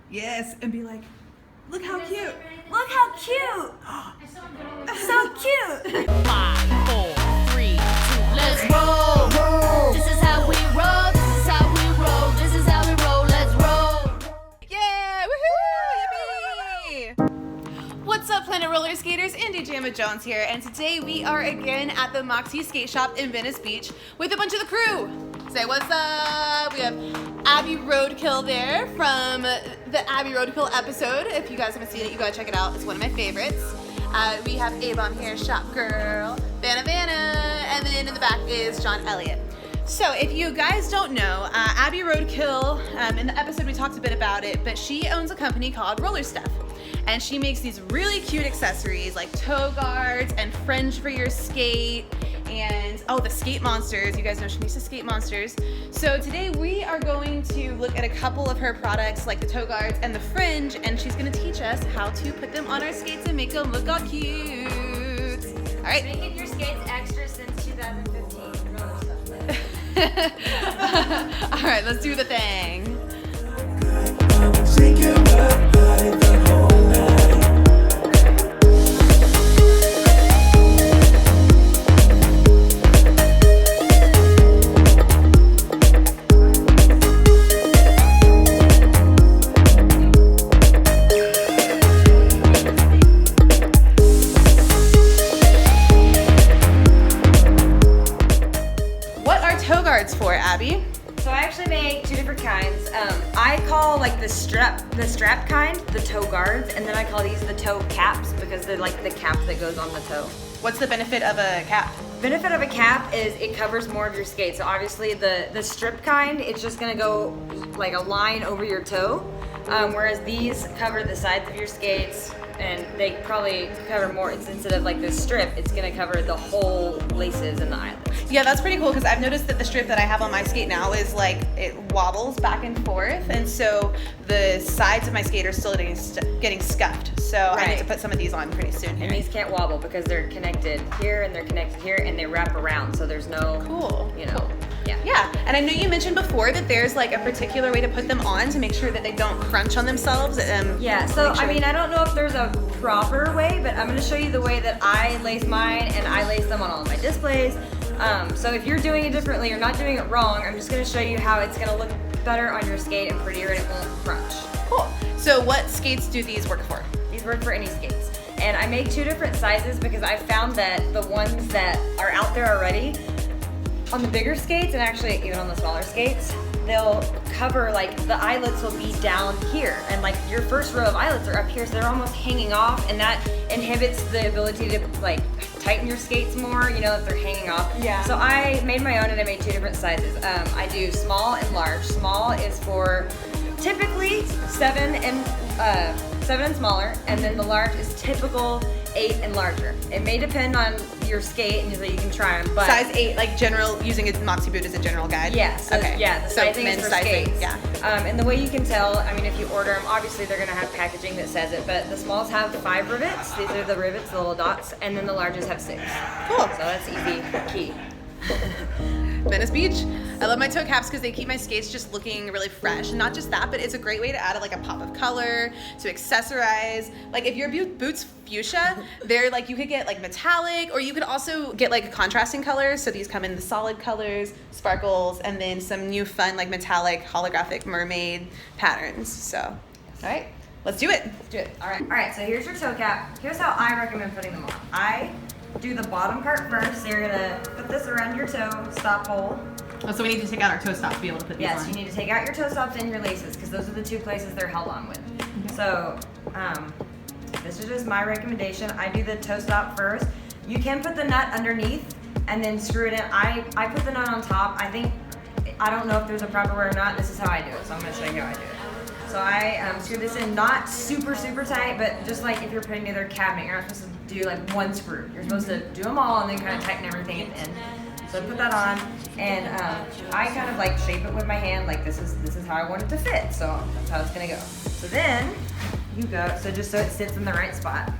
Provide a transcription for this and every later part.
Yes, and be like, look how cute. Look how cute. So cute. 5, 4, 3, 2, let's roll. This is how we roll. This is how we roll. This is how we roll. Let's roll. Yeah, woohoo! Yippee! What's up, Planet Roller Skaters? Andy Jamma Jones here, and today we are again at the Moxie Skate Shop in Venice Beach with a bunch of the crew. Say what's up! We have Abbey Roadkill there from the Abbey Roadkill episode. If you guys haven't seen it, you gotta check it out. It's one of my favorites. We have A-Bomb here, Shop Girl, Vanna, and then in the back is John Elliott. So if you guys don't know, Abbey Roadkill, in the episode we talked a bit about it, but she owns a company called RollerStuff. And she makes these really cute accessories like toe guards and fringe for your skate and, oh, the skate monsters. You guys know she makes the skate monsters. So today we are going to look at a couple of her products like the toe guards and the fringe, and she's gonna teach us how to put them on our skates and make them look all cute. All right. Making your skates extra since 2015. All right, let's do the thing. What are toe guards for, Abby? So I actually make two different kinds. I call like the strap kind the toe guards, and then I call these the toe caps because they're like the cap that goes on the toe. What's the benefit of a cap? Benefit of a cap is it covers more of your skate. So obviously the strip kind, it's just gonna go like a line over your toe, whereas these cover the sides of your skates, and they probably cover more. Instead of like this strip, it's gonna cover the whole laces and the eyelets. Yeah, that's pretty cool because I've noticed that the strip that I have on my skate now is like, it wobbles back and forth, and so the sides of my skate are still getting scuffed. So I need to put some of these on pretty soon here. And these can't wobble because they're connected here and they're connected here, and they wrap around, so there's no, Cool. you know, Cool. yeah. Yeah, and I know you mentioned before that there's like a particular way to put them on to make sure that they don't crunch on themselves. Yeah, so I mean, I don't know if there's a proper way, but I'm gonna show you the way that I lace mine, and I lace them on all of my displays. So if you're doing it differently, you're not doing it wrong, I'm just gonna show you how it's gonna look better on your skate and prettier, and it won't crunch. Cool. So what skates do these work for? These work for any skates. And I make two different sizes because I found that the ones that are out there already, on the bigger skates, and actually even on the smaller skates, they'll cover, like the eyelets will be down here, and like your first row of eyelets are up here, so they're almost hanging off, and that inhibits the ability to like tighten your skates more, you know, if they're hanging off. Yeah. So I made my own, and I made two different sizes. I do small and large. Small is for typically 7 and smaller, and then the large is typical 8 and larger. It may depend on your skate, and so you can try them. But Size 8, like general, using a Moxie boot as a general guide? yeah, so, Okay. yeah, the So sizing is men's for sizing, skates. yeah. And the way you can tell, I mean, if you order them, obviously they're gonna have packaging that says it, but the smalls have 5 rivets. These are the rivets, the little dots, and then the larges have 6. Cool. So that's easy, key. Venice Beach. I love my toe caps because they keep my skates just looking really fresh. And not just that, but it's a great way to add like a pop of color, to accessorize. Like if your boot's fuchsia, they're like, you could get like metallic, or you could also get like contrasting colors. So these come in the solid colors, sparkles, and then some new fun like metallic holographic mermaid patterns. So, all right, let's do it. Let's do it. All right, so here's your toe cap. Here's how I recommend putting them on. I do the bottom part first, so you're gonna put this around your toe stop hole. Oh, so we need to take out our toe stop to be able to put these on. Yes, you need to take out your toe stops and your laces, because those are the two places they're held on with. So, this is just my recommendation. I do the toe stop first. You can put the nut underneath and then screw it in. I put the nut on top. I don't know if there's a proper way or not. This is how I do it, so I'm gonna show you how I do it. So I screw this in, not super tight, but just like if you're putting together a cabinet, you're not supposed to do like one screw. You're supposed to do them all and then kind of tighten everything at the end. So I put that on, and I kind of like shape it with my hand, like this is how I want it to fit. So that's how it's gonna go. So then you go, so just so it sits in the right spot.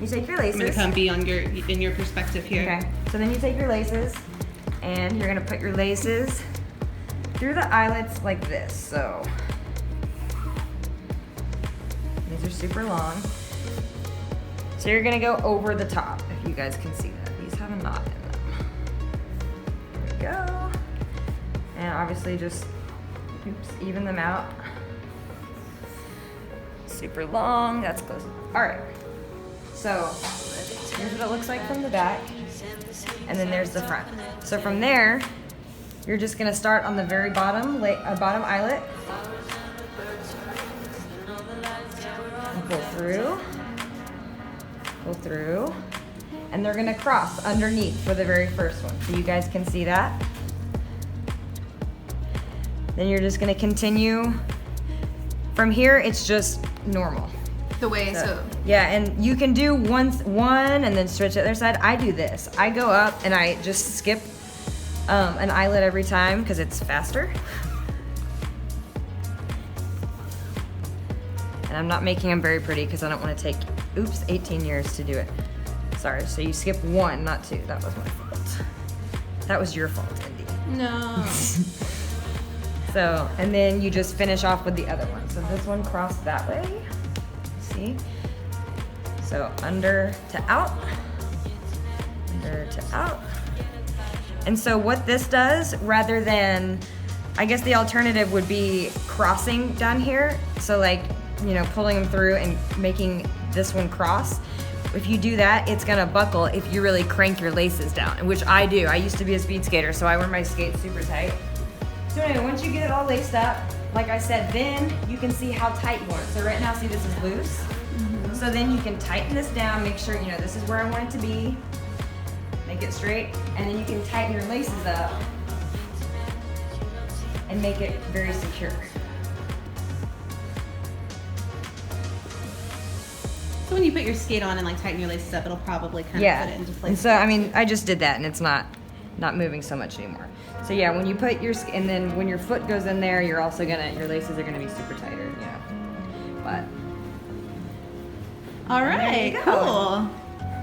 You take your laces. I'm gonna come be on in your perspective here. Okay. So then you take your laces, and you're gonna put your laces through the eyelets like this. So These are super long. So you're gonna go over the top, if you guys can see that. These have a knot in them. There we go. And obviously just, oops, even them out. Super long, that's close. All right, so here's what it looks like from the back. And then there's the front. So from there, you're just gonna start on the very bottom, bottom eyelet. And pull through, and they're gonna cross underneath for the very first one. So you guys can see that. Then you're just gonna continue. From here, it's just normal. The way, so. Yeah, and you can do one and then switch the other side. I do this. I go up and I just skip an eyelet every time because it's faster. And I'm not making them very pretty because I don't want to take, 18 years to do it. Sorry, so you skip one, not two. That was my fault. That was your fault, Indy. No. So, and then you just finish off with the other one. So this one crossed that way, see? So under to out, under to out. And so what this does, rather than, I guess the alternative would be crossing down here. So like, you know, pulling them through and making this one cross. If you do that, it's gonna buckle if you really crank your laces down, which I do. I used to be a speed skater, so I wear my skates super tight. So anyway, once you get it all laced up, like I said, then you can see how tight you want it. So right now, see this is loose. Mm-hmm. So then you can tighten this down, make sure, you know, this is where I want it to be. Make it straight, and then you can tighten your laces up and make it very secure. So when you put your skate on and like tighten your laces up, it'll probably kind of put it into place. And so, I mean, I just did that and it's not moving so much anymore. So yeah, when you put your, and then when your foot goes in there, you're also gonna, your laces are gonna be super tighter, yeah. But. All right, cool.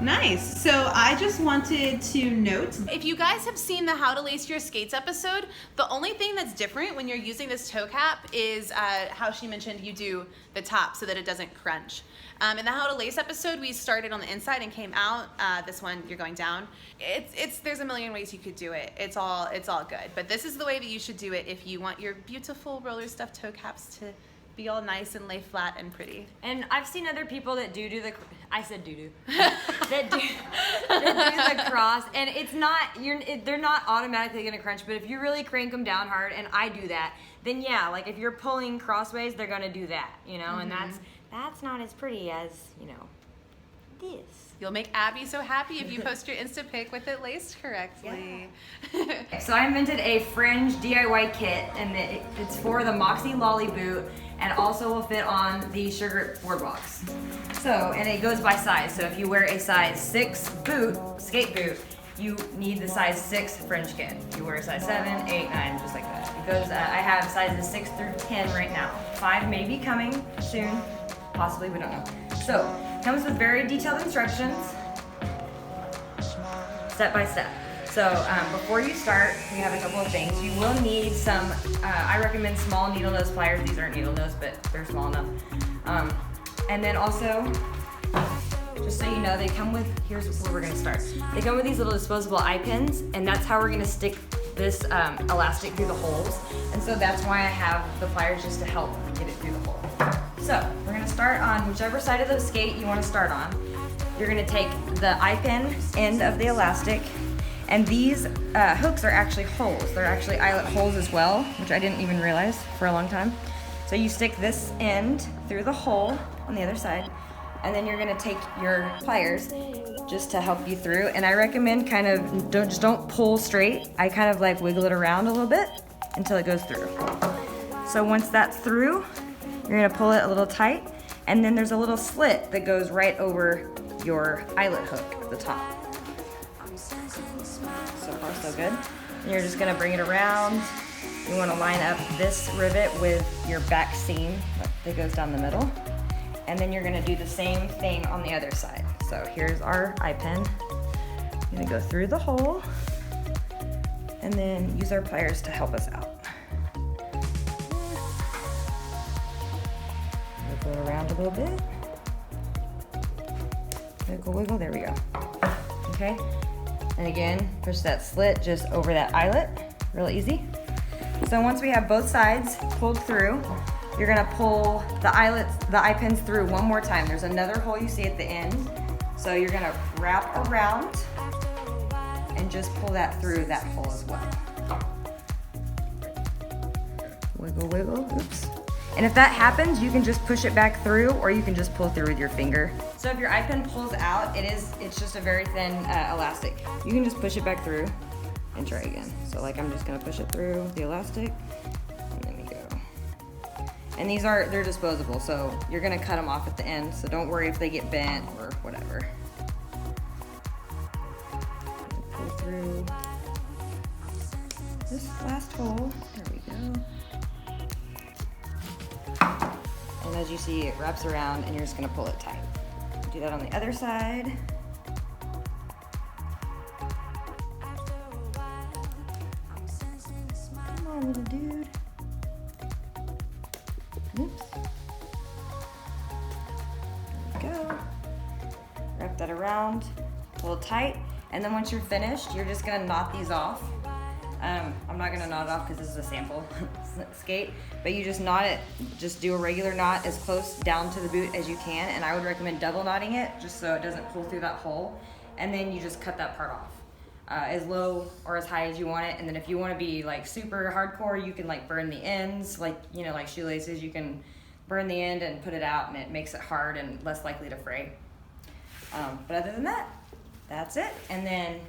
Nice. So I just wanted to note, if you guys have seen the How to Lace Your Skates episode, the only thing that's different when you're using this toe cap is how she mentioned you do the top so that it doesn't crunch. In the How to Lace episode, we started on the inside and came out. This one, you're going down. There's a million ways you could do it. It's all good. But this is the way that you should do it if you want your beautiful RollerStuff toe caps to be all nice and lay flat and pretty. And I've seen other people that do the, I said doo-doo, that do the cross, and it's not, they're not automatically gonna crunch, but if you really crank them down hard, and I do that, then yeah, like if you're pulling crossways, they're gonna do that, you know, mm-hmm. And that's not as pretty as, you know, this. You'll make Abby so happy if you post your Insta pic with it laced correctly. Yeah. So I invented a Fringe DIY kit, and it's for the Moxie Lolly boot, and also will fit on the Sugar boardwalks. So, and it goes by size. So if you wear a size 6 boot, skate boot, you need the size 6 Fringe kit. If you wear a size 7, 8, 9, just like that. Because I have sizes 6 through 10 right now. 5 may be coming soon, possibly, we don't know. So, comes with very detailed instructions, step by step. So before you start, we have a couple of things. You will need some, I recommend small needle nose pliers. These aren't needle nose, but they're small enough. And then also, just so you know, they come with, here's where we're gonna start. They come with these little disposable eye pins, and that's how we're gonna stick this elastic through the holes. And so that's why I have the pliers, just to help get it through the hole. So we're gonna start on whichever side of the skate you wanna start on. You're gonna take the eye pin end of the elastic, and these hooks are actually holes. They're actually eyelet holes as well, which I didn't even realize for a long time. So you stick this end through the hole on the other side, and then you're gonna take your pliers just to help you through. And I recommend kind of, don't pull straight. I kind of like wiggle it around a little bit until it goes through. So once that's through, you're gonna pull it a little tight, and then there's a little slit that goes right over your eyelet hook at the top. So far, so good. And you're just gonna bring it around. You wanna line up this rivet with your back seam that goes down the middle. And then you're gonna do the same thing on the other side. So here's our eye pin. I'm gonna go through the hole and then use our pliers to help us out. Wiggle it around a little bit. Wiggle, wiggle, there we go. Okay, and again, push that slit just over that eyelet, real easy. So once we have both sides pulled through, you're gonna pull the eye pins through one more time. There's another hole you see at the end. So you're gonna wrap around and just pull that through that hole as well. Wiggle, wiggle, oops. And if that happens, you can just push it back through, or you can just pull through with your finger. So if your eye pin pulls out, it's just a very thin elastic. You can just push it back through and try again. So like I'm just gonna push it through the elastic, and there we go. And they're disposable, so you're gonna cut them off at the end, so don't worry if they get bent or whatever. Pull through this last hole, there we go. And as you see, it wraps around and you're just gonna pull it tight. Do that on the other side. Come on, little dude. Oops. There we go. Wrap that around, pull it tight, and then once you're finished, you're just gonna knot these off. I'm not gonna knot it off because this is a sample skate, but you just knot it, just do a regular knot as close down to the boot as you can, and I would recommend double knotting it just so it doesn't pull through that hole, and then you just cut that part off. As low or as high as you want it, and then if you want to be like super hardcore, you can like burn the ends, like like shoelaces, you can burn the end and put it out, and it makes it hard and less likely to fray. But other than that, that's it. And then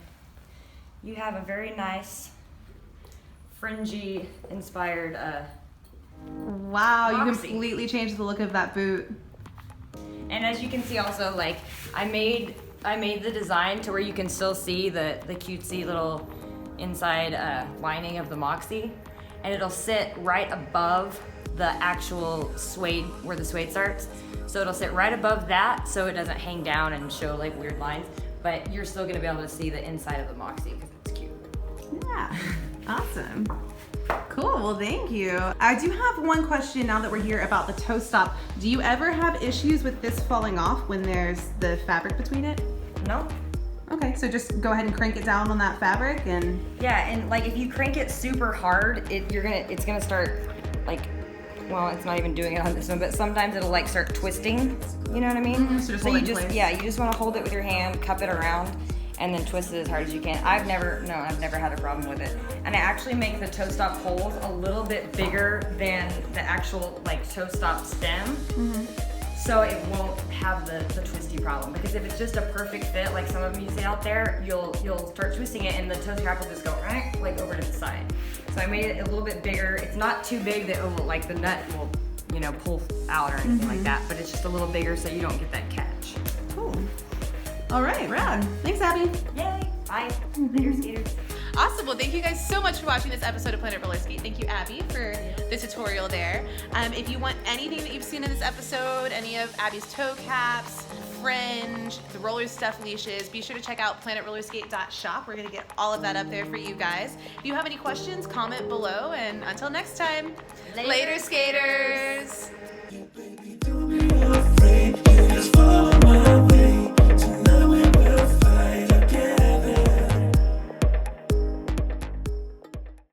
you have a very nice fringy inspired Wow, you Moxie. completely changed the look of that boot. And as you can see also, like I made the design to where you can still see the cutesy little inside lining of the Moxie, and it'll sit right above the actual suede, where the suede starts. So it'll sit right above that so it doesn't hang down and show like weird lines, but you're still gonna be able to see the inside of the Moxie because it's cute. Yeah, awesome. Cool, well thank you. I do have one question now that we're here about the toe stop. Do you ever have issues with this falling off when there's the fabric between it? No? Okay, so just go ahead and crank it down on that fabric and... Yeah, and like if you crank it super hard, it's gonna start like, well, it's not even doing it on this one, but sometimes it'll like start twisting, you know what I mean? So just So hold you it in place. yeah, you just wanna hold it with your hand, cup it around, and then twist it as hard as you can. I've never had a problem with it. And I actually make the toe stop holes a little bit bigger than the actual like toe stop stem. So it won't have the twisty problem. Because if it's just a perfect fit, like some of them you see out there, you'll start twisting it and the toe strap will just go right, like over to the side. So I made it a little bit bigger. It's not too big that it will, like the nut will, pull out or anything like that, but it's just a little bigger so you don't get that catch. Cool. All right, rad. Thanks, Abby. Yay, bye, later skaters. Awesome. Well, thank you guys so much for watching this episode of Planet Roller Skate. Thank you, Abby, for the tutorial there. If you want anything that you've seen in this episode, any of Abby's toe caps, Fringe, the RollerStuff leashes, be sure to check out planetrollerskate.shop. We're going to get all of that up there for you guys. If you have any questions, comment below. And until next time, later skaters. Yeah, baby, do me